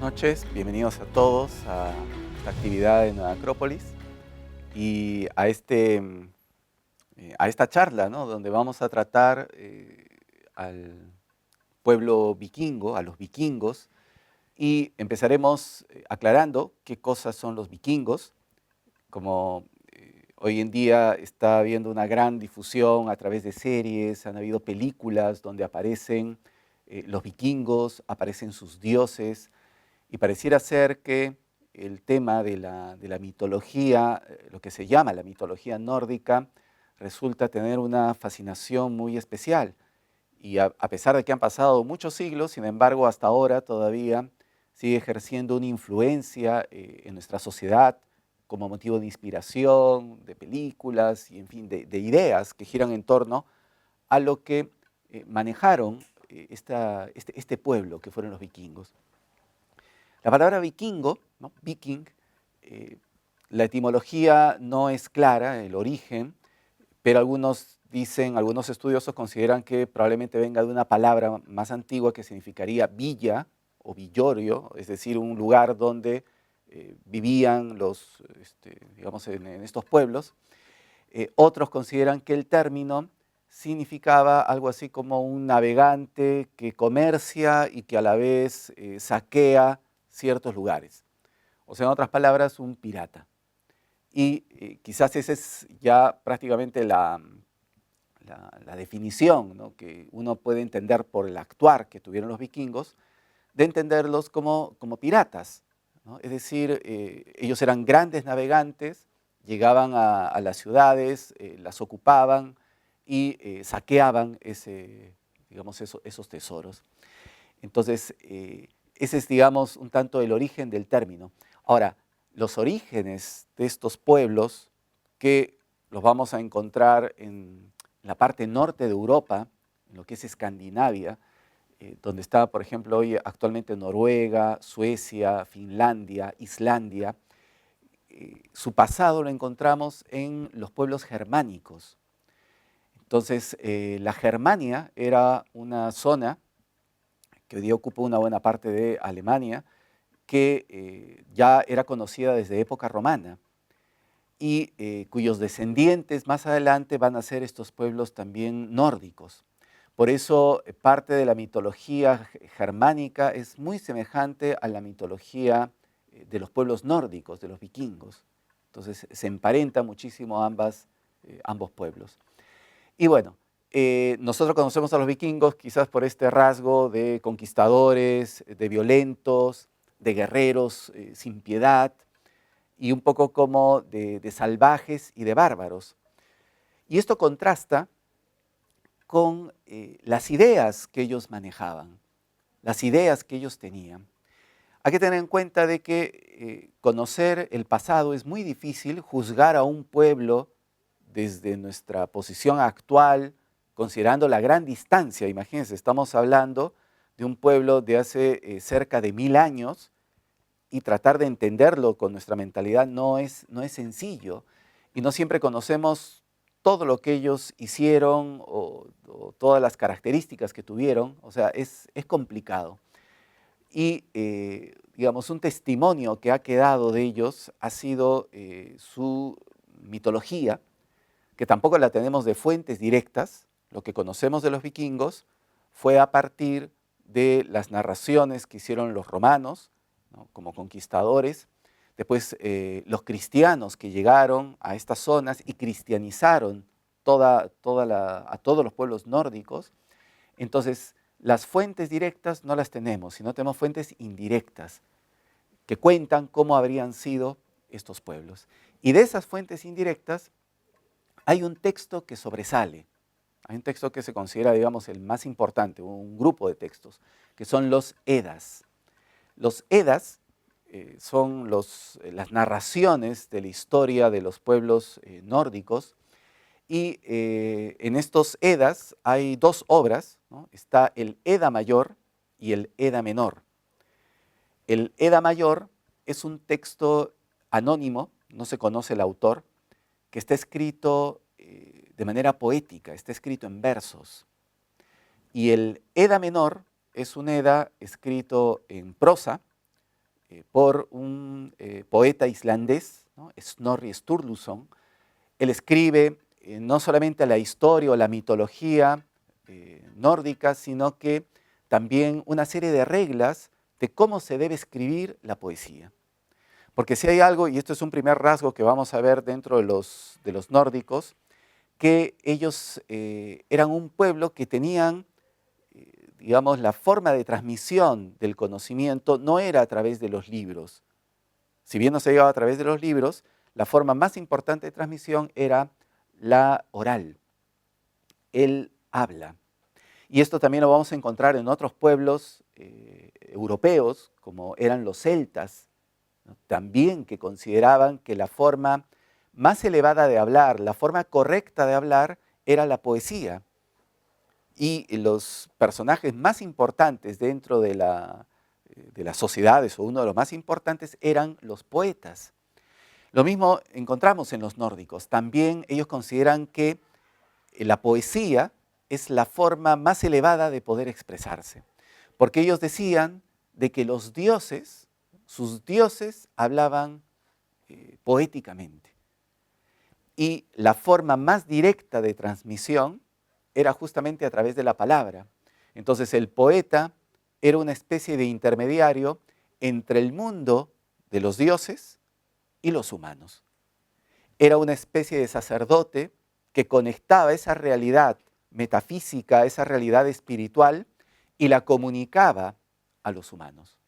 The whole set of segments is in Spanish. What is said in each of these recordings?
noches, bienvenidos a todos a esta actividad en Acrópolis y a esta charla, ¿no? Donde vamos a tratar al pueblo vikingo, a los vikingos, y empezaremos aclarando qué cosas son los vikingos. Como hoy en día está habiendo una gran difusión a través de series, han habido películas donde aparecen los vikingos, aparecen sus dioses, y pareciera ser que el tema de la mitología, lo que se llama la mitología nórdica, resulta tener una fascinación muy especial. Y a pesar de que han pasado muchos siglos, sin embargo, hasta ahora todavía sigue ejerciendo una influencia en nuestra sociedad como motivo de inspiración, de películas y, en fin, de ideas que giran en torno a lo que manejaron este pueblo que fueron los vikingos. La palabra vikingo, ¿no? Viking, eh, la etimología no es clara, el origen, pero algunos estudiosos consideran que probablemente venga de una palabra más antigua que significaría villa o villorio, es decir, un lugar donde vivían digamos, en estos pueblos. Otros consideran que el término significaba algo así como un navegante que comercia y que a la vez saquea ciertos lugares. O sea, en otras palabras, un pirata. Y quizás esa es ya prácticamente la definición, ¿no?, que uno puede entender por el actuar que tuvieron los vikingos, de entenderlos como piratas, ¿no? Es decir, ellos eran grandes navegantes, llegaban a las ciudades, las ocupaban y saqueaban digamos, esos tesoros. Entonces, ese es, digamos, un tanto el origen del término. Ahora, los orígenes de estos pueblos, que los vamos a encontrar en la parte norte de Europa, en lo que es Escandinavia, donde está, por ejemplo, hoy actualmente Noruega, Suecia, Finlandia, Islandia. Su pasado lo encontramos en los pueblos germánicos. Entonces, la Germania era una zona que hoy día ocupa una buena parte de Alemania, que ya era conocida desde época romana y cuyos descendientes más adelante van a ser estos pueblos también nórdicos. Por eso parte de la mitología germánica es muy semejante a la mitología de los pueblos nórdicos, de los vikingos. Entonces se emparenta muchísimo ambos pueblos. Y bueno, nosotros conocemos a los vikingos quizás por este rasgo de conquistadores, de violentos, de guerreros sin piedad y un poco como de salvajes y de bárbaros. Y esto contrasta con las ideas que ellos manejaban, las ideas que ellos tenían. Hay que tener en cuenta de que conocer el pasado es muy difícil. Juzgar a un pueblo desde nuestra posición actual, considerando la gran distancia. Imagínense, estamos hablando de un pueblo de hace cerca de 1000 años, y tratar de entenderlo con nuestra mentalidad no es sencillo, y no siempre conocemos todo lo que ellos hicieron o todas las características que tuvieron. O sea, es complicado. Y, digamos, un testimonio que ha quedado de ellos ha sido su mitología, que tampoco la tenemos de fuentes directas. Lo que conocemos de los vikingos fue a partir de las narraciones que hicieron los romanos, ¿no?, como conquistadores. Después los cristianos que llegaron a estas zonas y cristianizaron a todos los pueblos nórdicos. Entonces, las fuentes directas no las tenemos, sino tenemos fuentes indirectas que cuentan cómo habrían sido estos pueblos. Y de esas fuentes indirectas hay un texto que sobresale, hay un texto que se considera, digamos, el más importante, un grupo de textos, que son los Edas. Los Edas son las narraciones de la historia de los pueblos nórdicos, y en estos Edas hay dos obras, ¿no? Está el Eda Mayor y el Eda Menor. El Eda Mayor es un texto anónimo, no se conoce el autor, que está escrito de manera poética, está escrito en versos. Y el Eda Menor es un Eda escrito en prosa, por un poeta islandés, ¿no? Snorri Sturluson. Él escribe no solamente la historia o la mitología nórdica, sino que también una serie de reglas de cómo se debe escribir la poesía. Porque si hay algo, y esto es un primer rasgo que vamos a ver dentro de los nórdicos, que ellos eran un pueblo que tenían, digamos, la forma de transmisión del conocimiento no era a través de los libros. Si bien no se llegaba a través de los libros, la forma más importante de transmisión era la oral. Él habla. Y esto también lo vamos a encontrar en otros pueblos europeos, como eran los celtas, ¿no? También que consideraban que la forma más elevada de hablar, la forma correcta de hablar, era la poesía. Y los personajes más importantes dentro de las sociedades, o uno de los más importantes, eran los poetas. Lo mismo encontramos en los nórdicos. También ellos consideran que la poesía es la forma más elevada de poder expresarse. Porque ellos decían de que los dioses, sus dioses, hablaban poéticamente. Y la forma más directa de transmisión era justamente a través de la palabra. Entonces el poeta era una especie de intermediario entre el mundo de los dioses y los humanos. Era una especie de sacerdote que conectaba esa realidad metafísica, esa realidad espiritual, y la comunicaba a los humanos.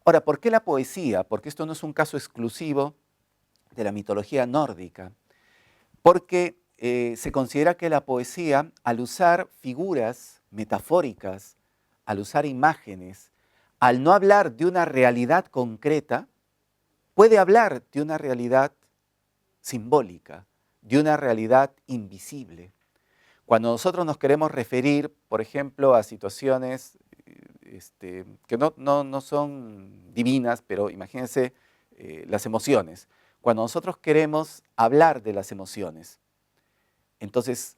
Ahora, ¿por qué la poesía? Porque esto no es un caso exclusivo de la mitología nórdica. Porque se considera que la poesía, al usar figuras metafóricas, al usar imágenes, al no hablar de una realidad concreta, puede hablar de una realidad simbólica, de una realidad invisible. Cuando nosotros nos queremos referir, por ejemplo, a situaciones que no son divinas, pero imagínense las emociones. Cuando nosotros queremos hablar de las emociones, entonces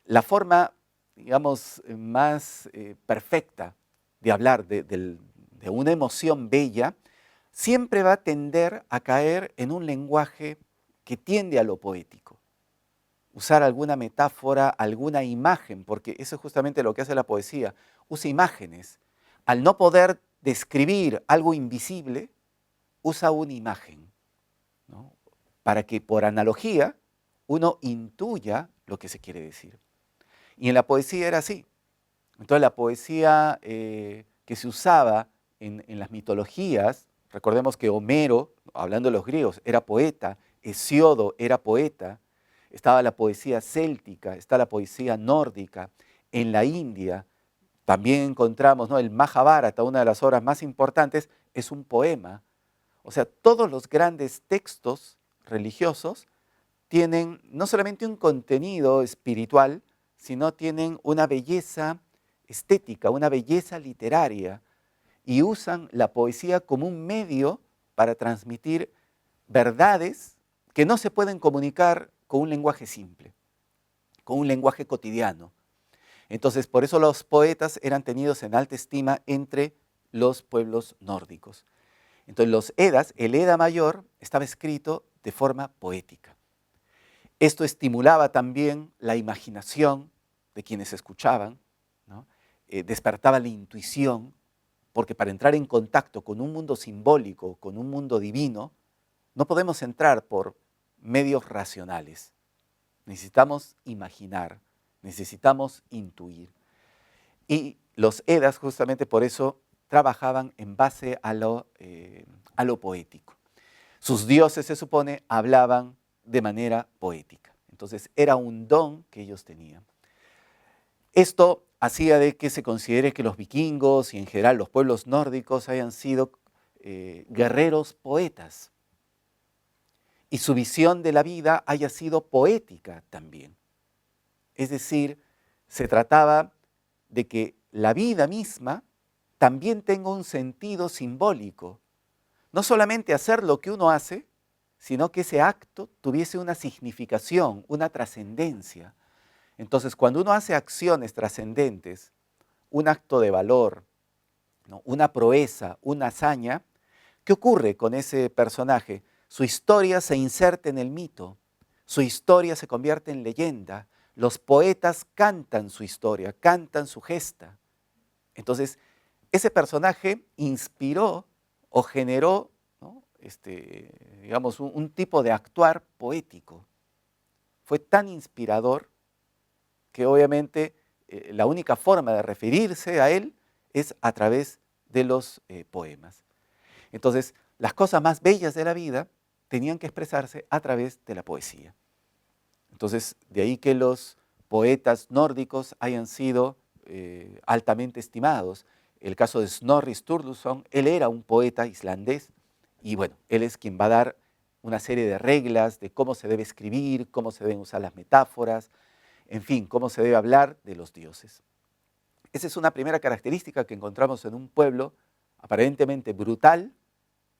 la forma, digamos, más perfecta de hablar de una emoción bella siempre va a tender a caer en un lenguaje que tiende a lo poético. Usar alguna metáfora, alguna imagen, porque eso es justamente lo que hace la poesía. Usa imágenes. Al no poder describir algo invisible, usa una imagen, ¿no? Para que por analogía uno intuya lo que se quiere decir. Y en la poesía era así. Entonces la poesía que se usaba en las mitologías, recordemos que Homero, hablando de los griegos, era poeta, Hesiodo era poeta, estaba la poesía céltica, está la poesía nórdica. En la India también encontramos, ¿no?, el Majábharata, una de las obras más importantes, es un poema. O sea, todos los grandes textos religiosos tienen no solamente un contenido espiritual, sino tienen una belleza estética, una belleza literaria, y usan la poesía como un medio para transmitir verdades que no se pueden comunicar con un lenguaje simple, con un lenguaje cotidiano. Entonces, por eso los poetas eran tenidos en alta estima entre los pueblos nórdicos. Entonces, los Edas, el Eda mayor, estaba escrito de forma poética. Esto estimulaba también la imaginación de quienes escuchaban, ¿no? Despertaba la intuición, porque para entrar en contacto con un mundo simbólico, con un mundo divino, no podemos entrar por medios racionales. Necesitamos imaginar, necesitamos intuir. Y los Edas justamente por eso trabajaban en base a lo poético. Sus dioses, se supone, hablaban de manera poética. Entonces era un don que ellos tenían. Esto hacía de que se considere que los vikingos y en general los pueblos nórdicos hayan sido guerreros poetas. Y su visión de la vida haya sido poética también. Es decir, se trataba de que la vida misma también tenga un sentido simbólico. No solamente hacer lo que uno hace, sino que ese acto tuviese una significación, una trascendencia. Entonces, cuando uno hace acciones trascendentes, un acto de valor, ¿no?, una proeza, una hazaña, ¿Qué ocurre con ese personaje? Su historia se inserta en el mito, su historia se convierte en leyenda, los poetas cantan su historia, cantan su gesta. Entonces, ese personaje inspiró o generó, ¿no? Digamos, un tipo de actuar poético. Fue tan inspirador que obviamente la única forma de referirse a él es a través de los poemas. Entonces, las cosas más bellas de la vida tenían que expresarse a través de la poesía. Entonces, de ahí que los poetas nórdicos hayan sido altamente estimados. El caso de Snorri Sturluson, él era un poeta islandés y bueno, él es quien va a dar una serie de reglas de cómo se debe escribir, cómo se deben usar las metáforas, en fin, cómo se debe hablar de los dioses. Esa es una primera característica que encontramos en un pueblo aparentemente brutal,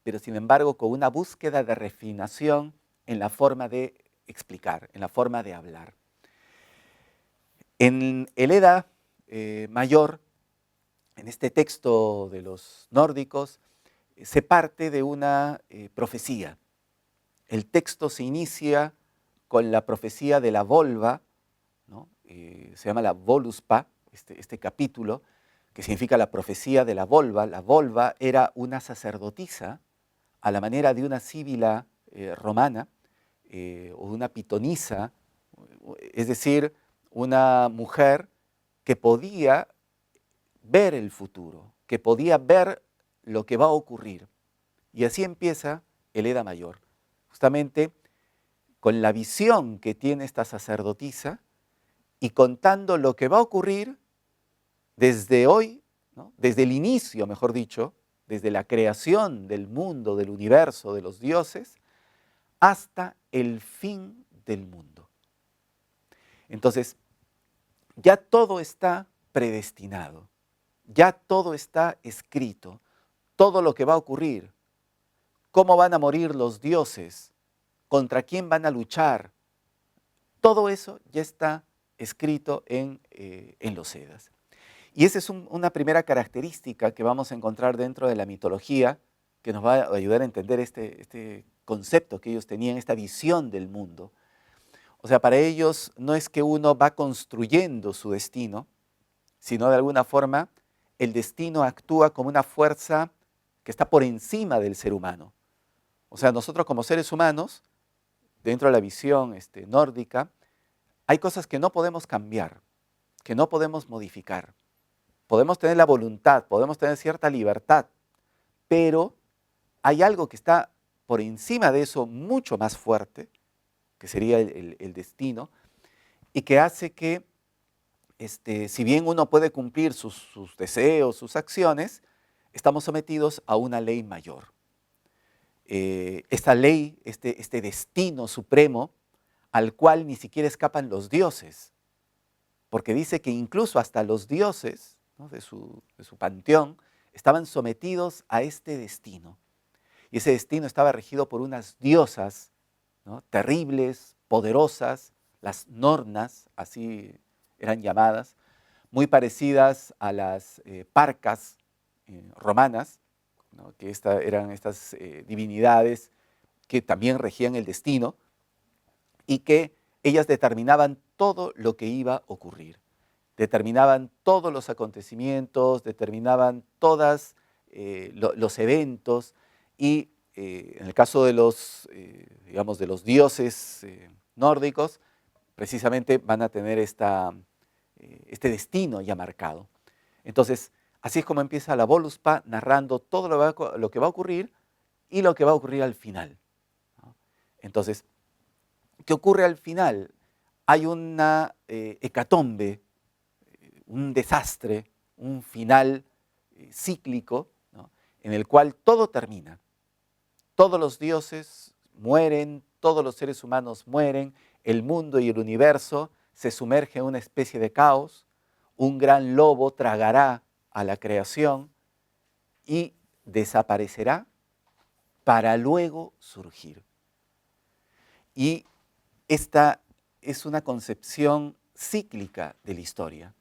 pero sin embargo con una búsqueda de refinación en la forma de explicar, en la forma de hablar. En el Edda Mayor, en este texto de los nórdicos, se parte de una profecía. El texto se inicia con la profecía de la Volva, ¿no? Se llama la Voluspa, este capítulo, que significa la profecía de la Volva. La Volva era una sacerdotisa a la manera de una síbila romana o una pitonisa, es decir, una mujer que podía ver el futuro, que podía ver lo que va a ocurrir. Y así empieza el Edda Mayor, justamente con la visión que tiene esta sacerdotisa y contando lo que va a ocurrir desde hoy, ¿no? Desde el inicio, mejor dicho, desde la creación del mundo, del universo, de los dioses, hasta el fin del mundo. Entonces, ya todo está predestinado, ya todo está escrito, todo lo que va a ocurrir, cómo van a morir los dioses, contra quién van a luchar, todo eso ya está escrito en los Eddas. Y esa es una primera característica que vamos a encontrar dentro de la mitología que nos va a ayudar a entender este concepto que ellos tenían, esta visión del mundo. O sea, para ellos no es que uno va construyendo su destino, sino de alguna forma el destino actúa como una fuerza que está por encima del ser humano. O sea, nosotros como seres humanos, dentro de la visión nórdica, hay cosas que no podemos cambiar, que no podemos modificar. Podemos tener la voluntad, podemos tener cierta libertad, pero hay algo que está por encima de eso mucho más fuerte, que sería el destino, y que hace que, si bien uno puede cumplir sus deseos, sus acciones, estamos sometidos a una ley mayor. Esta ley, este destino supremo, al cual ni siquiera escapan los dioses, porque dice que incluso hasta los dioses, ¿no? de su panteón, estaban sometidos a este destino. Y ese destino estaba regido por unas diosas, ¿no? terribles, poderosas, las Nornas, así eran llamadas, muy parecidas a las parcas romanas, ¿no? que eran estas divinidades que también regían el destino y que ellas determinaban todo lo que iba a ocurrir. Determinaban todos los acontecimientos, determinaban todos los eventos y en el caso de los, digamos, de los dioses nórdicos, precisamente van a tener este destino ya marcado. Entonces, así es como empieza la Voluspa narrando todo lo que va a ocurrir y lo que va a ocurrir al final, ¿no? Entonces, ¿qué ocurre al final? Hay una hecatombe, un desastre, un final cíclico, ¿no? en el cual todo termina. Todos los dioses mueren, todos los seres humanos mueren, el mundo y el universo se sumergen en una especie de caos, un gran lobo tragará a la creación y desaparecerá para luego surgir. Y esta es una concepción cíclica de la historia,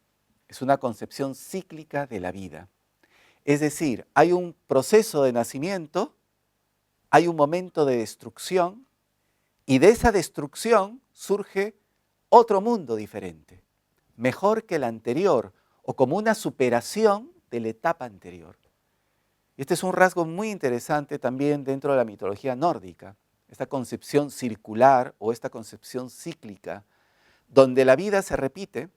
es una concepción cíclica de la vida. Es decir, hay un proceso de nacimiento hay un momento de destrucción y de esa destrucción surge otro mundo diferente, mejor que el anterior o como una superación de la etapa anterior. Este es un rasgo muy interesante también dentro de la mitología nórdica, esta concepción circular o esta concepción cíclica, donde la vida se repite,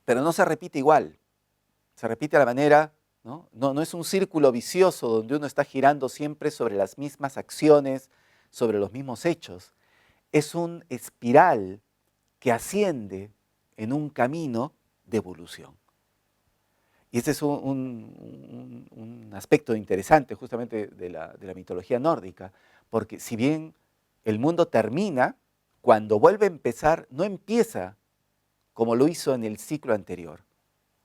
pero no se repite igual, se repite a la manera, no es un círculo vicioso donde uno está girando siempre sobre las mismas acciones, sobre los mismos hechos. Es un espiral que asciende en un camino de evolución. Y ese es un aspecto interesante justamente de la mitología nórdica, porque si bien el mundo termina, cuando vuelve a empezar, no empieza como lo hizo en el ciclo anterior.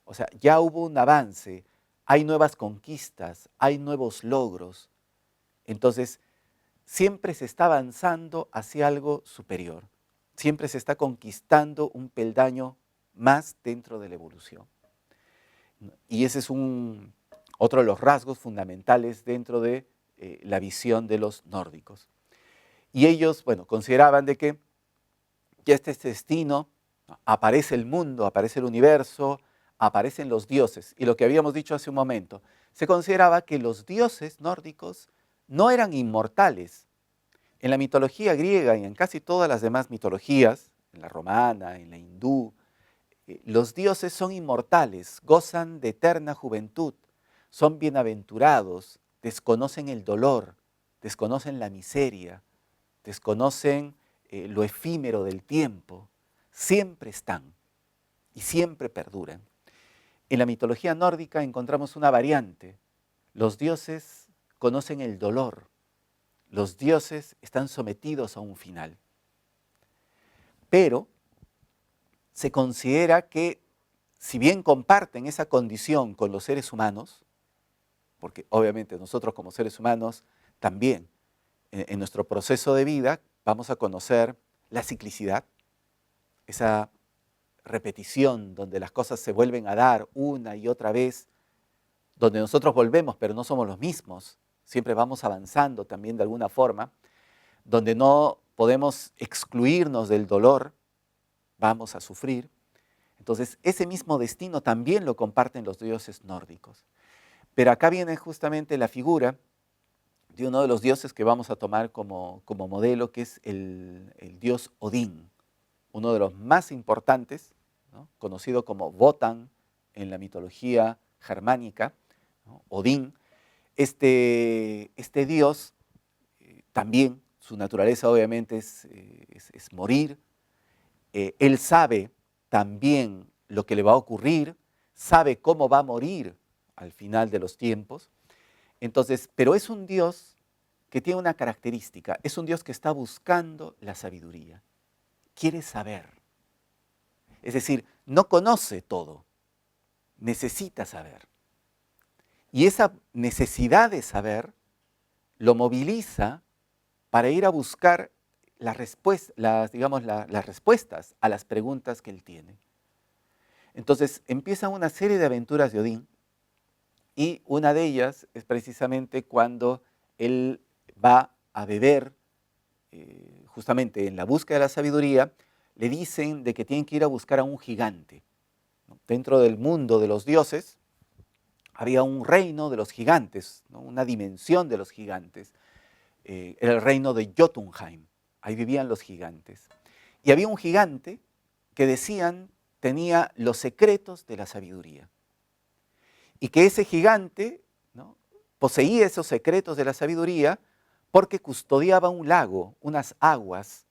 O sea, ya hubo un avance, hay nuevas conquistas, hay nuevos logros. Entonces, siempre se está avanzando hacia algo superior. Siempre se está conquistando un peldaño más dentro de la evolución. Y ese es otro de los rasgos fundamentales dentro de la visión de los nórdicos. Y ellos, bueno, consideraban de que ya este destino, aparece el mundo, aparece el universo, aparecen los dioses. Y lo que habíamos dicho hace un momento, se consideraba que los dioses nórdicos no eran inmortales. En la mitología griega y en casi todas las demás mitologías, en la romana, en la hindú, los dioses son inmortales, gozan de eterna juventud, son bienaventurados, desconocen el dolor, desconocen la miseria, desconocen lo efímero del tiempo, siempre están y siempre perduran. En la mitología nórdica encontramos una variante. Los dioses conocen el dolor, los dioses están sometidos a un final. Pero se considera que si bien comparten esa condición con los seres humanos, porque obviamente nosotros como seres humanos también en nuestro proceso de vida vamos a conocer la ciclicidad, esa repetición donde las cosas se vuelven a dar una y otra vez, donde nosotros volvemos pero no somos los mismos, siempre vamos avanzando también de alguna forma, donde no podemos excluirnos del dolor, vamos a sufrir. Entonces, ese mismo destino también lo comparten los dioses nórdicos. Pero acá viene justamente la figura de uno de los dioses que vamos a tomar como modelo, que es el dios Odín, uno de los más importantes, ¿no?, conocido como Wotan en la mitología germánica, ¿no? Odín. Este dios también, su naturaleza obviamente es morir. Él sabe también lo que le va a ocurrir, sabe cómo va a morir al final de los tiempos. Entonces, pero es un Dios que tiene una característica, es un Dios que está buscando la sabiduría, quiere saber. Es decir, no conoce todo, necesita saber. Y esa necesidad de saber lo moviliza para ir a buscar las respuestas a las preguntas que él tiene. Entonces empieza una serie de aventuras de Odín y una de ellas es precisamente cuando él va a beber, justamente en la búsqueda de la sabiduría, le dicen de que tienen que ir a buscar a un gigante, ¿no? Dentro del mundo de los dioses había un reino de los gigantes, ¿no?, una dimensión de los gigantes, era el reino de Jotunheim. Ahí vivían los gigantes. Y había un gigante que decían tenía los secretos de la sabiduría. Y que ese gigante, ¿no?, poseía esos secretos de la sabiduría porque custodiaba un lago, unas aguas,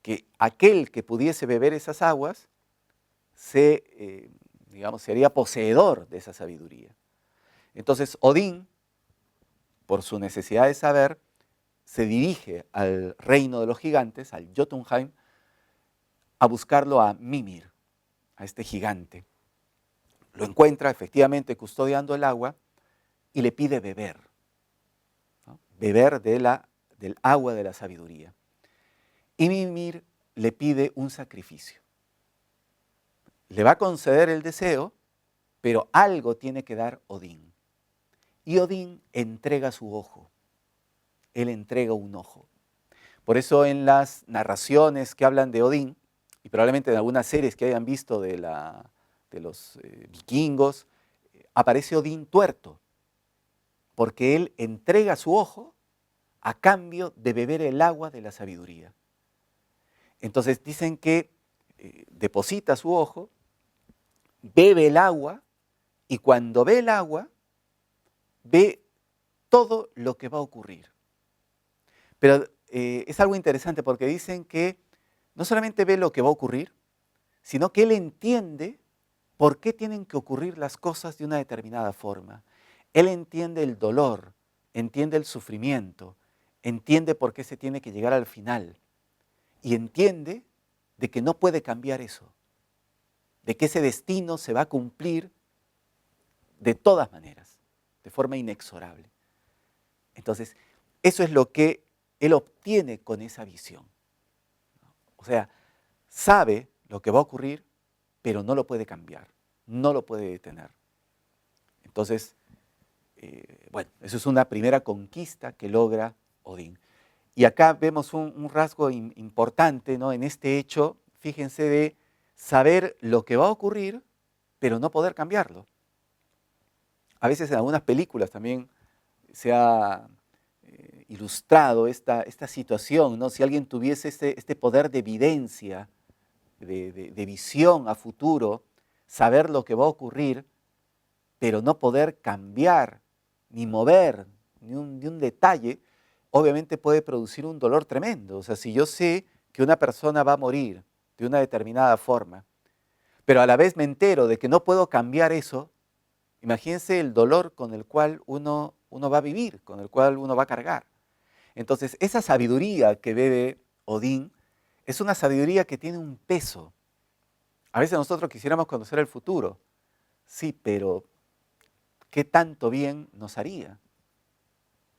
que aquel que pudiese beber esas aguas sería poseedor de esa sabiduría. Entonces Odín, por su necesidad de saber, se dirige al reino de los gigantes, al Jotunheim, a buscarlo a Mimir, a este gigante. Lo encuentra efectivamente custodiando el agua y le pide beber, ¿no?, beber del agua de la sabiduría. Y Mimir le pide un sacrificio. Le va a conceder el deseo, pero algo tiene que dar Odín. Y Odín entrega su ojo. él entrega un ojo. Por eso en las narraciones que hablan de Odín, y probablemente en algunas series que hayan visto de los vikingos, aparece Odín tuerto, porque él entrega su ojo a cambio de beber el agua de la sabiduría. Entonces dicen que deposita su ojo, bebe el agua, y cuando ve el agua, ve todo lo que va a ocurrir. Pero es algo interesante porque dicen que no solamente ve lo que va a ocurrir, sino que él entiende por qué tienen que ocurrir las cosas de una determinada forma. Él entiende el dolor, entiende el sufrimiento, entiende por qué se tiene que llegar al final y entiende de que no puede cambiar eso, de que ese destino se va a cumplir de todas maneras, de forma inexorable. Entonces, eso es lo que él obtiene con esa visión. O sea, sabe lo que va a ocurrir, pero no lo puede cambiar, no lo puede detener. Entonces, bueno, eso es una primera conquista que logra Odín. Y acá vemos un rasgo importante, ¿no? En este hecho, fíjense, de saber lo que va a ocurrir, pero no poder cambiarlo. A veces en algunas películas también se ha ilustrado esta situación, ¿no? Si alguien tuviese este poder de evidencia, de visión a futuro, saber lo que va a ocurrir, pero no poder cambiar, ni mover, ni un detalle, obviamente puede producir un dolor tremendo. O sea, si yo sé que una persona va a morir de una determinada forma, pero a la vez me entero de que no puedo cambiar eso, imagínense el dolor con el cual uno va a vivir, con el cual uno va a cargar. Entonces, esa sabiduría que bebe Odín es una sabiduría que tiene un peso. A veces nosotros quisiéramos conocer el futuro, sí, pero ¿qué tanto bien nos haría?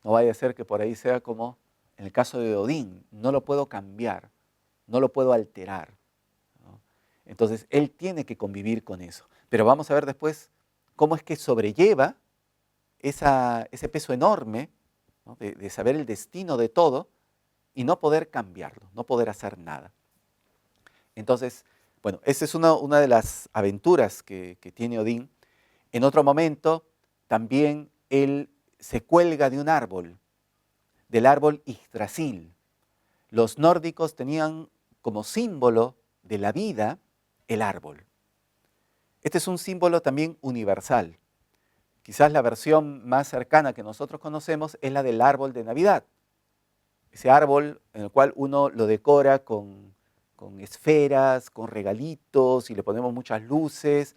No vaya a ser que por ahí sea como en el caso de Odín, no lo puedo cambiar, no lo puedo alterar, ¿no? Entonces, él tiene que convivir con eso. Pero vamos a ver después cómo es que sobrelleva ese peso enorme, ¿no? de saber el destino de todo y no poder cambiarlo, no poder hacer nada. Entonces, bueno, esa es una de las aventuras que tiene Odín. En otro momento, también él se cuelga de un árbol, del árbol Yggdrasil. Los nórdicos tenían como símbolo de la vida el árbol. Este es un símbolo también universal. Quizás la versión más cercana que nosotros conocemos es la del árbol de Navidad. Ese árbol en el cual uno lo decora con esferas, con regalitos y le ponemos muchas luces.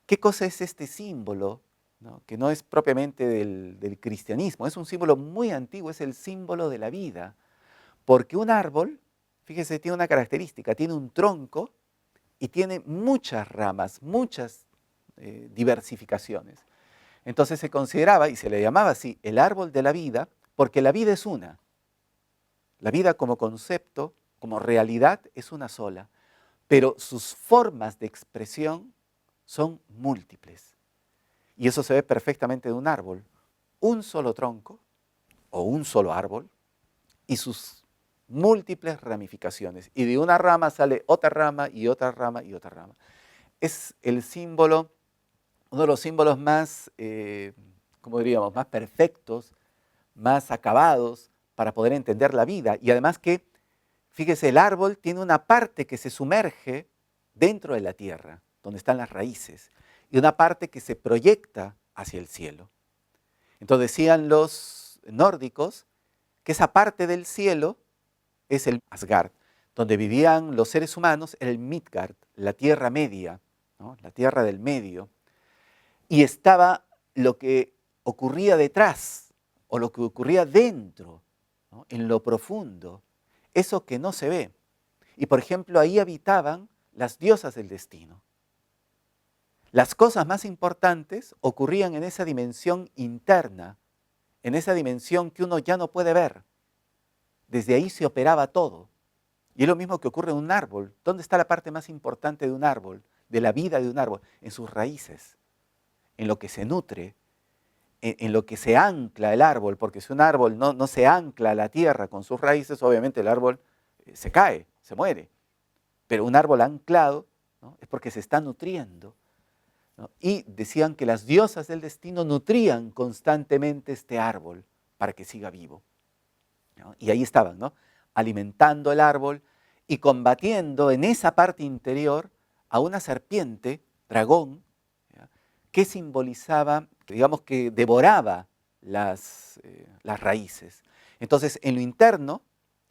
¿Qué cosa es este símbolo? ¿No? Que no es propiamente del cristianismo, es un símbolo muy antiguo, es el símbolo de la vida. Porque un árbol, fíjese, tiene una característica, tiene un tronco y tiene muchas ramas, muchas diversificaciones. Entonces se consideraba, y se le llamaba así, el árbol de la vida, porque la vida es una. La vida como concepto, como realidad, es una sola, pero sus formas de expresión son múltiples. Y eso se ve perfectamente de un árbol. Un solo tronco o un solo árbol y sus múltiples ramificaciones. Y de una rama sale otra rama y otra rama y otra rama. Es el símbolo, uno de los símbolos más, ¿cómo diríamos?, más perfectos, más acabados para poder entender la vida. Y además que, fíjese, el árbol tiene una parte que se sumerge dentro de la tierra, donde están las raíces, y una parte que se proyecta hacia el cielo. Entonces decían los nórdicos que esa parte del cielo es el Asgard, donde vivían los seres humanos, el Midgard, la tierra media, ¿no? La tierra del medio, y estaba lo que ocurría detrás, o lo que ocurría dentro, ¿no? En lo profundo, eso que no se ve. Y por ejemplo, ahí habitaban las diosas del destino. Las cosas más importantes ocurrían en esa dimensión interna, en esa dimensión que uno ya no puede ver. Desde ahí se operaba todo. Y es lo mismo que ocurre en un árbol. ¿Dónde está la parte más importante de un árbol, de la vida de un árbol? En sus raíces, en lo que se nutre, en lo que se ancla el árbol, porque si un árbol no se ancla a la tierra con sus raíces, obviamente el árbol se cae, se muere. Pero un árbol anclado, ¿no?, es porque se está nutriendo, ¿no? Y decían que las diosas del destino nutrían constantemente este árbol para que siga vivo, ¿no? Y ahí estaban, ¿no?, alimentando el árbol y combatiendo en esa parte interior a una serpiente, dragón, ¿ya?, que simbolizaba, digamos, que devoraba las raíces. Entonces, en lo interno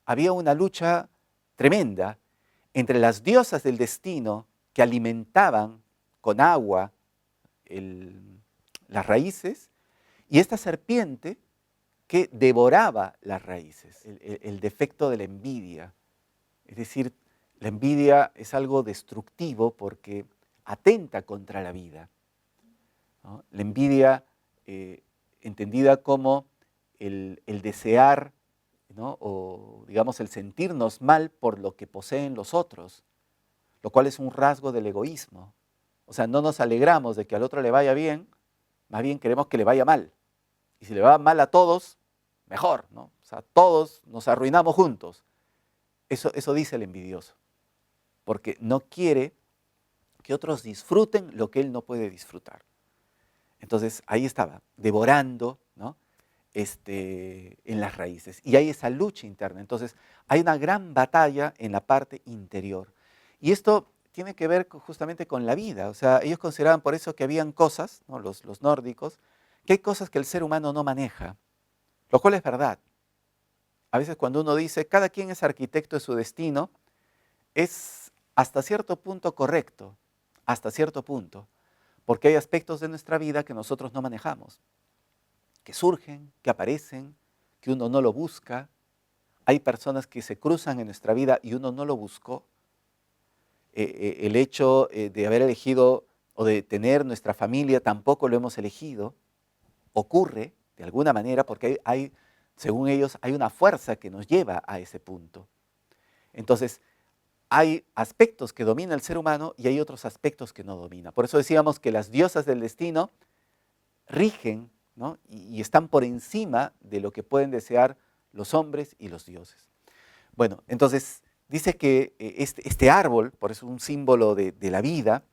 había una lucha tremenda entre las diosas del destino que alimentaban con agua las raíces y esta serpiente que devoraba las raíces, el defecto de la envidia. Es decir, la envidia es algo destructivo porque atenta contra la vida, ¿no? La envidia, entendida como el desear, ¿no?, o digamos el sentirnos mal por lo que poseen los otros, lo cual es un rasgo del egoísmo. O sea, no nos alegramos de que al otro le vaya bien, más bien queremos que le vaya mal. Y si le va mal a todos, mejor, ¿no? O sea, todos nos arruinamos juntos. Eso dice el envidioso, porque no quiere que otros disfruten lo que él no puede disfrutar. Entonces, ahí estaba, devorando, ¿no?, en las raíces. Y hay esa lucha interna. Entonces, hay una gran batalla en la parte interior. Y esto tiene que ver justamente con la vida. O sea, ellos consideraban por eso que habían cosas, ¿no?, los nórdicos, que hay cosas que el ser humano no maneja, lo cual es verdad. A veces cuando uno dice, cada quien es arquitecto de su destino, es hasta cierto punto correcto, hasta cierto punto, porque hay aspectos de nuestra vida que nosotros no manejamos, que surgen, que aparecen, que uno no lo busca. Hay personas que se cruzan en nuestra vida y uno no lo buscó. El hecho de haber elegido o de tener nuestra familia tampoco lo hemos elegido. Ocurre de alguna manera porque según ellos, hay una fuerza que nos lleva a ese punto. Entonces, hay aspectos que domina el ser humano y hay otros aspectos que no domina. Por eso decíamos que las diosas del destino rigen, ¿no?, y están por encima de lo que pueden desear los hombres y los dioses. Bueno, entonces dice que este árbol, por eso es un símbolo de la vida,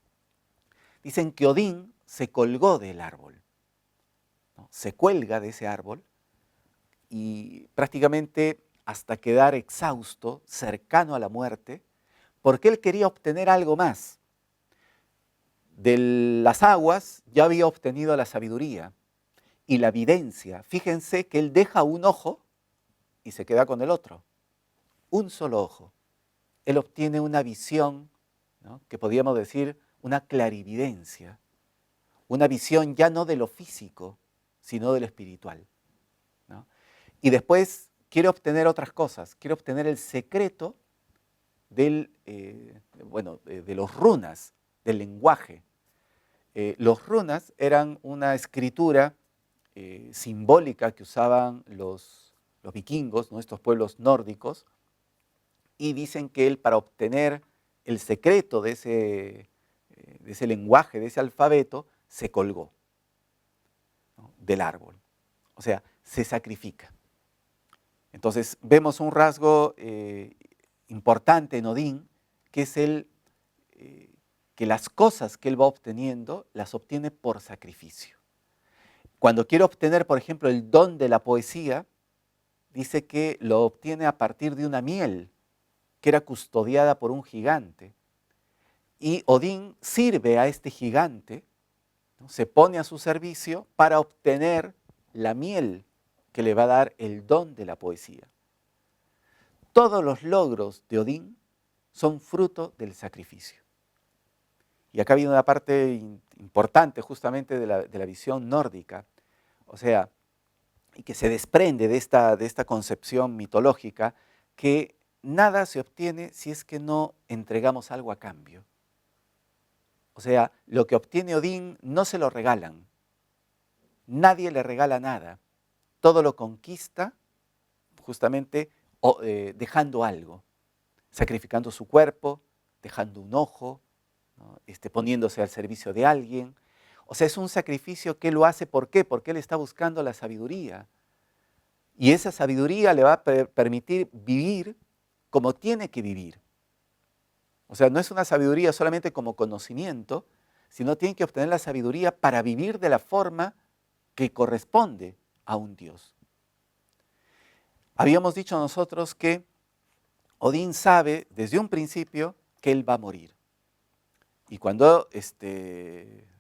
dicen que Odín se colgó del árbol, ¿no?, se cuelga de ese árbol y prácticamente hasta quedar exhausto, cercano a la muerte, porque él quería obtener algo más. De las aguas ya había obtenido la sabiduría y la videncia. Fíjense que él deja un ojo y se queda con el otro. Un solo ojo. Él obtiene una visión, ¿no?, que podríamos decir una clarividencia. Una visión ya no de lo físico, sino de lo espiritual, ¿no? Y después quiere obtener otras cosas. Quiere obtener el secreto de los runas, del lenguaje. Los runas eran una escritura simbólica que usaban los vikingos, ¿no?, estos pueblos nórdicos, y dicen que él, para obtener el secreto de ese lenguaje, de ese alfabeto, se colgó, ¿no?, del árbol. O sea, se sacrifica. Entonces vemos un rasgo importante en Odín, que es que las cosas que él va obteniendo, las obtiene por sacrificio. Cuando quiere obtener, por ejemplo, el don de la poesía, dice que lo obtiene a partir de una miel que era custodiada por un gigante. Y Odín sirve a este gigante, ¿no?, se pone a su servicio para obtener la miel que le va a dar el don de la poesía. Todos los logros de Odín son fruto del sacrificio. Y acá viene una parte importante justamente de la visión nórdica, o sea, y que se desprende de esta concepción mitológica, que nada se obtiene si es que no entregamos algo a cambio. O sea, lo que obtiene Odín no se lo regalan, nadie le regala nada, todo lo conquista justamente dejando algo, sacrificando su cuerpo, dejando un ojo, ¿no?, poniéndose al servicio de alguien, O sea, es un sacrificio que él lo hace, ¿por qué? Porque él está buscando la sabiduría. Y esa sabiduría le va a permitir vivir como tiene que vivir. O sea, no es una sabiduría solamente como conocimiento, sino tiene que obtener la sabiduría para vivir de la forma que corresponde a un Dios. Habíamos dicho nosotros que Odín sabe desde un principio que él va a morir. Y cuando,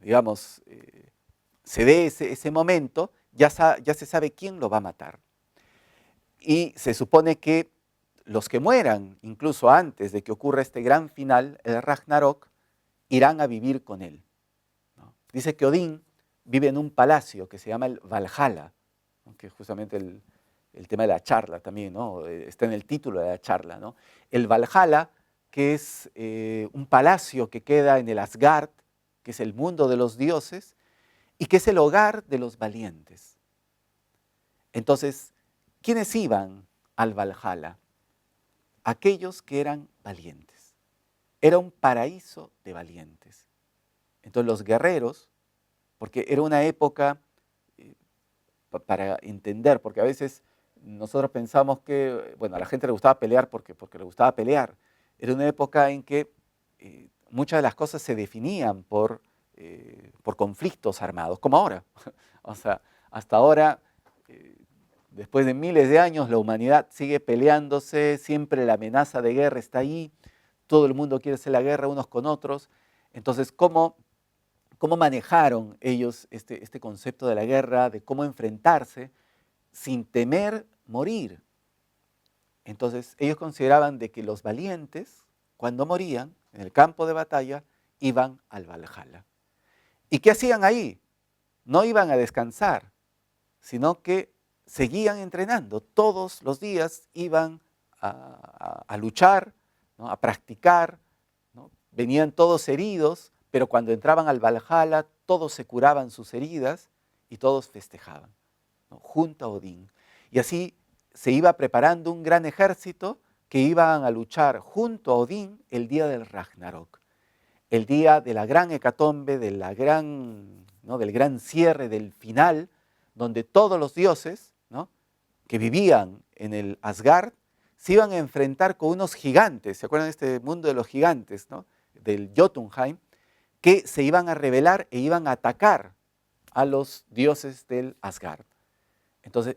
digamos, se dé ese momento, ya se sabe quién lo va a matar. Y se supone que los que mueran, incluso antes de que ocurra este gran final, el Ragnarok, irán a vivir con él, ¿no? Dice que Odín vive en un palacio que se llama el Valhalla, ¿no? Que es justamente el tema de la charla también, ¿no? Está en el título de la charla, ¿no? El Valhalla, que es un palacio que queda en el Asgard, que es el mundo de los dioses, y que es el hogar de los valientes. Entonces, ¿quiénes iban al Valhalla? Aquellos que eran valientes. Era un paraíso de valientes. Entonces los guerreros, porque era una época, para entender, porque a veces nosotros pensamos que, bueno, a la gente le gustaba pelear porque le gustaba pelear. Era una época en que muchas de las cosas se definían por conflictos armados, como ahora. O sea, hasta ahora, después de miles de años, la humanidad sigue peleándose, siempre la amenaza de guerra está ahí, todo el mundo quiere hacer la guerra unos con otros. Entonces, ¿cómo manejaron ellos este concepto de la guerra, de cómo enfrentarse sin temer morir? Entonces, ellos consideraban de que los valientes, cuando morían en el campo de batalla, iban al Valhalla. ¿Y qué hacían ahí? No iban a descansar, sino que seguían entrenando. Todos los días iban a luchar, ¿no? A practicar, ¿no? Venían todos heridos, pero cuando entraban al Valhalla, todos se curaban sus heridas y todos festejaban, ¿no? Junto a Odín. Y así se iba preparando un gran ejército que iban a luchar junto a Odín el día del Ragnarok, el día de la gran hecatombe, ¿no? Del gran cierre, del final, donde todos los dioses, ¿no? Que vivían en el Asgard se iban a enfrentar con unos gigantes. ¿Se acuerdan de este mundo de los gigantes, ¿no? Del Jotunheim? Que se iban a rebelar e iban a atacar a los dioses del Asgard. Entonces,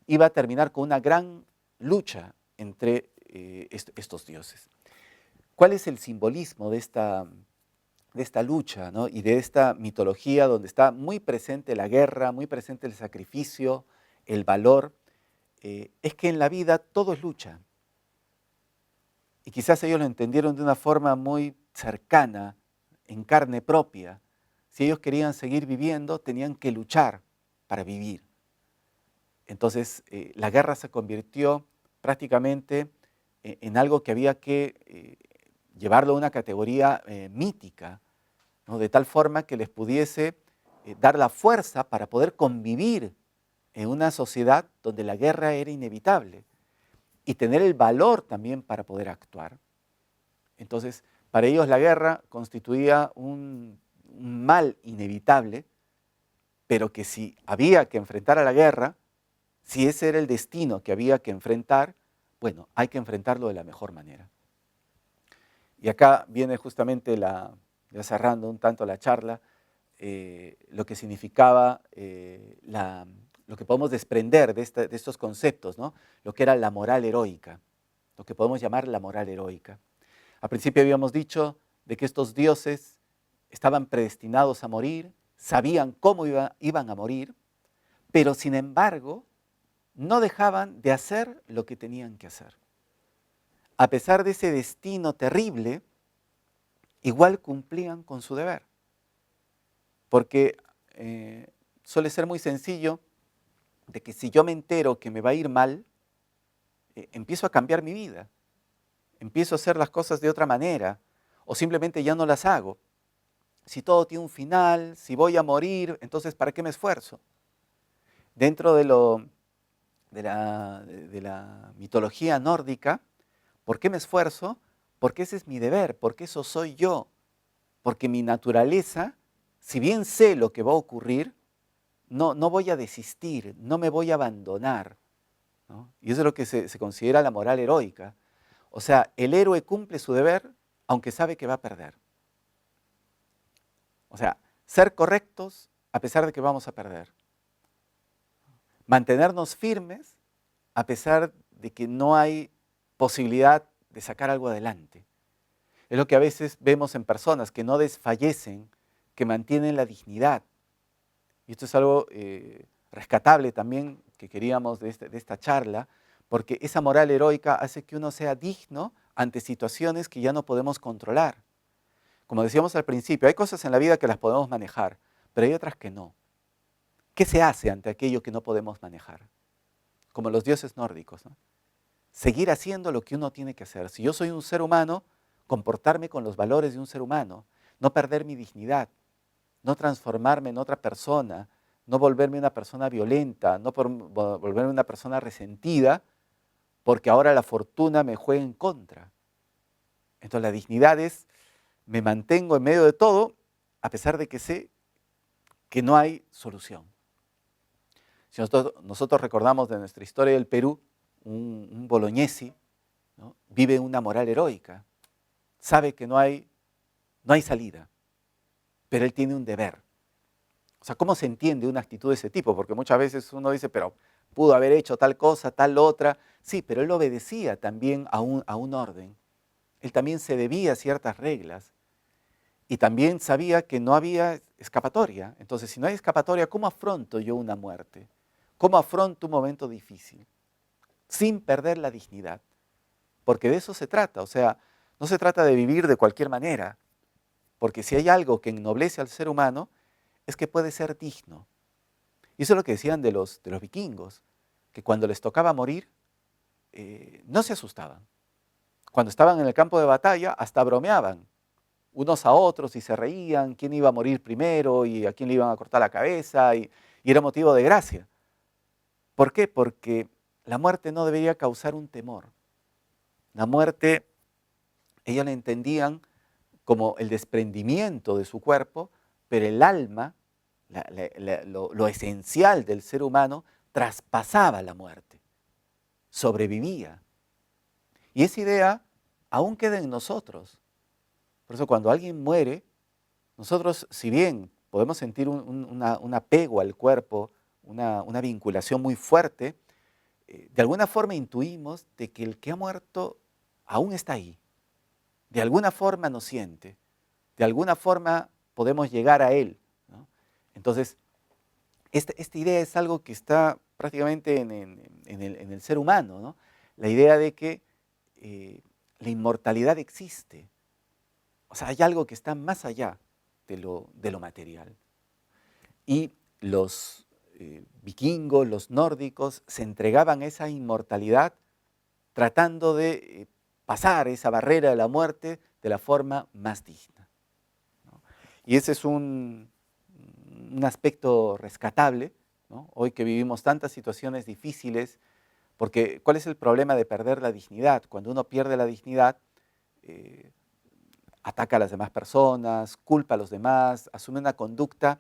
iba a terminar con una gran lucha entre estos dioses. ¿Cuál es el simbolismo de esta lucha, ¿no? Y de esta mitología donde está muy presente la guerra, muy presente el sacrificio, el valor? Es que en la vida todo es lucha. Y quizás ellos lo entendieron de una forma muy cercana, en carne propia. Si ellos querían seguir viviendo, tenían que luchar para vivir. Entonces, la guerra se convirtió prácticamente en algo que había que llevarlo a una categoría mítica, ¿no? De tal forma que les pudiese dar la fuerza para poder convivir en una sociedad donde la guerra era inevitable y tener el valor también para poder actuar. Entonces, para ellos la guerra constituía un mal inevitable, pero que si había que enfrentar a la guerra, si ese era el destino que había que enfrentar, bueno, hay que enfrentarlo de la mejor manera. Y acá viene justamente, ya cerrando un tanto la charla, lo que significaba lo que podemos desprender de estos conceptos, ¿no? Lo que era la moral heroica, lo que podemos llamar la moral heroica. Al principio habíamos dicho de que estos dioses estaban predestinados a morir, sabían cómo iban a morir, pero sin embargo no dejaban de hacer lo que tenían que hacer. A pesar de ese destino terrible, igual cumplían con su deber, porque suele ser muy sencillo de que si yo me entero que me va a ir mal, empiezo a cambiar mi vida, empiezo a hacer las cosas de otra manera, o simplemente ya no las hago. Si todo tiene un final, si voy a morir, entonces ¿para qué me esfuerzo? Dentro de la mitología nórdica, ¿por qué me esfuerzo? Porque ese es mi deber, porque eso soy yo, porque mi naturaleza si bien sé lo que va a ocurrir, no voy a desistir, no me voy a abandonar, ¿no? Y eso es lo que se considera la moral heroica. O sea, el héroe cumple su deber aunque sabe que va a perder. O sea, ser correctos a pesar de que vamos a perder. Mantenernos firmes a pesar de que no hay posibilidad de sacar algo adelante. Es lo que a veces vemos en personas que no desfallecen, que mantienen la dignidad. Y esto es algo rescatable también que queríamos de esta charla, porque esa moral heroica hace que uno sea digno ante situaciones que ya no podemos controlar. Como decíamos al principio, hay cosas en la vida que las podemos manejar, pero hay otras que no. ¿Qué se hace ante aquello que no podemos manejar? Como los dioses nórdicos, ¿no? Seguir haciendo lo que uno tiene que hacer. Si yo soy un ser humano, comportarme con los valores de un ser humano, no perder mi dignidad, no transformarme en otra persona, no volverme una persona violenta, no volverme una persona resentida, porque ahora la fortuna me juega en contra. Entonces la dignidad es, me mantengo en medio de todo, a pesar de que sé que no hay solución. Si nosotros recordamos de nuestra historia del Perú, un bolognesi, ¿no?, vive una moral heroica, sabe que no hay salida, pero él tiene un deber. O sea, ¿cómo se entiende una actitud de ese tipo? Porque muchas veces uno dice, pero pudo haber hecho tal cosa, tal otra. Sí, pero él obedecía también a un orden. Él también se debía a ciertas reglas. Y también sabía que no había escapatoria. Entonces, si no hay escapatoria, ¿cómo afronto yo una muerte? ¿Cómo afronto un momento difícil? Sin perder la dignidad. Porque de eso se trata. O sea, no se trata de vivir de cualquier manera. Porque si hay algo que ennoblece al ser humano, es que puede ser digno. Y eso es lo que decían de los vikingos, que cuando les tocaba morir, no se asustaban. Cuando estaban en el campo de batalla, hasta bromeaban unos a otros y se reían, quién iba a morir primero y a quién le iban a cortar la cabeza, y era motivo de gracia. ¿Por qué? Porque la muerte no debería causar un temor. La muerte, ellos la entendían como el desprendimiento de su cuerpo, pero el alma, lo esencial del ser humano, traspasaba la muerte, sobrevivía. Y esa idea aún queda en nosotros. Por eso cuando alguien muere, nosotros, si bien podemos sentir un apego al cuerpo, una vinculación muy fuerte, de alguna forma intuimos de que el que ha muerto aún está ahí. De alguna forma nos siente, de alguna forma podemos llegar a él, ¿no? Entonces, esta idea es algo que está prácticamente en el ser humano, ¿no? La idea de que la inmortalidad existe. O sea, hay algo que está más allá de lo material. Y los vikingos, los nórdicos, se entregaban a esa inmortalidad tratando de pasar esa barrera de la muerte de la forma más digna, ¿no? Y ese es un aspecto rescatable, ¿no? Hoy que vivimos tantas situaciones difíciles, porque ¿cuál es el problema de perder la dignidad? Cuando uno pierde la dignidad, ataca a las demás personas, culpa a los demás, asume una conducta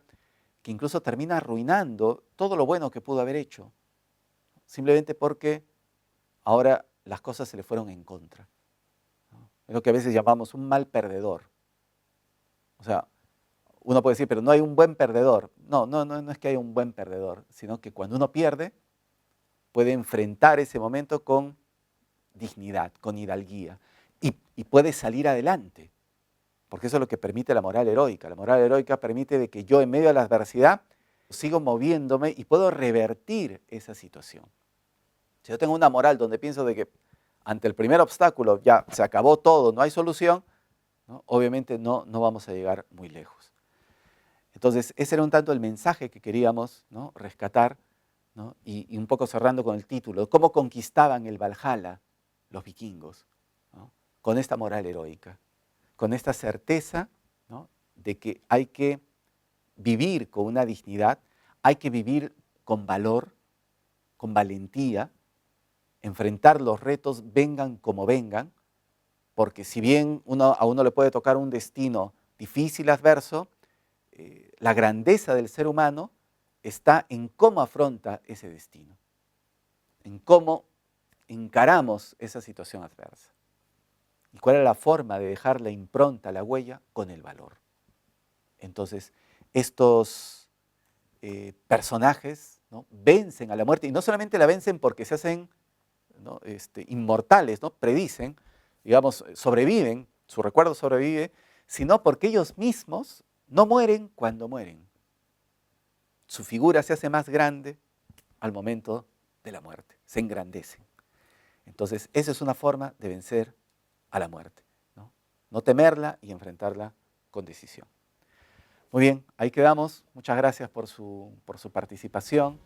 que incluso termina arruinando todo lo bueno que pudo haber hecho, simplemente porque ahora las cosas se le fueron en contra, ¿no? Es lo que a veces llamamos un mal perdedor. O sea, uno puede decir, pero no hay un buen perdedor. No es que haya un buen perdedor, sino que cuando uno pierde, puede enfrentar ese momento con dignidad, con hidalguía, y puede salir adelante, porque eso es lo que permite la moral heroica. La moral heroica permite de que yo en medio de la adversidad sigo moviéndome y puedo revertir esa situación. Si yo tengo una moral donde pienso de que ante el primer obstáculo ya se acabó todo, no hay solución, ¿no?, obviamente no vamos a llegar muy lejos. Entonces, ese era un tanto el mensaje que queríamos, ¿no?, rescatar, ¿no? Y un poco cerrando con el título, ¿cómo conquistaban el Valhalla los vikingos? ¿No? Con esta moral heroica, con esta certeza, ¿no?, de que hay que vivir con una dignidad, hay que vivir con valor, con valentía, enfrentar los retos vengan como vengan, porque si bien a uno le puede tocar un destino difícil, adverso, la grandeza del ser humano está en cómo afronta ese destino, en cómo encaramos esa situación adversa. ¿Y cuál es la forma de dejar la impronta, la huella? Con el valor. Entonces, estos personajes, ¿no?, vencen a la muerte, y no solamente la vencen porque se hacen, ¿no?, inmortales, ¿no?, predicen, digamos, sobreviven, su recuerdo sobrevive, sino porque ellos mismos no mueren cuando mueren. Su figura se hace más grande al momento de la muerte, se engrandecen. Entonces, esa es una forma de vencer a la muerte, ¿no? No temerla y enfrentarla con decisión. Muy bien, ahí quedamos. Muchas gracias por su participación.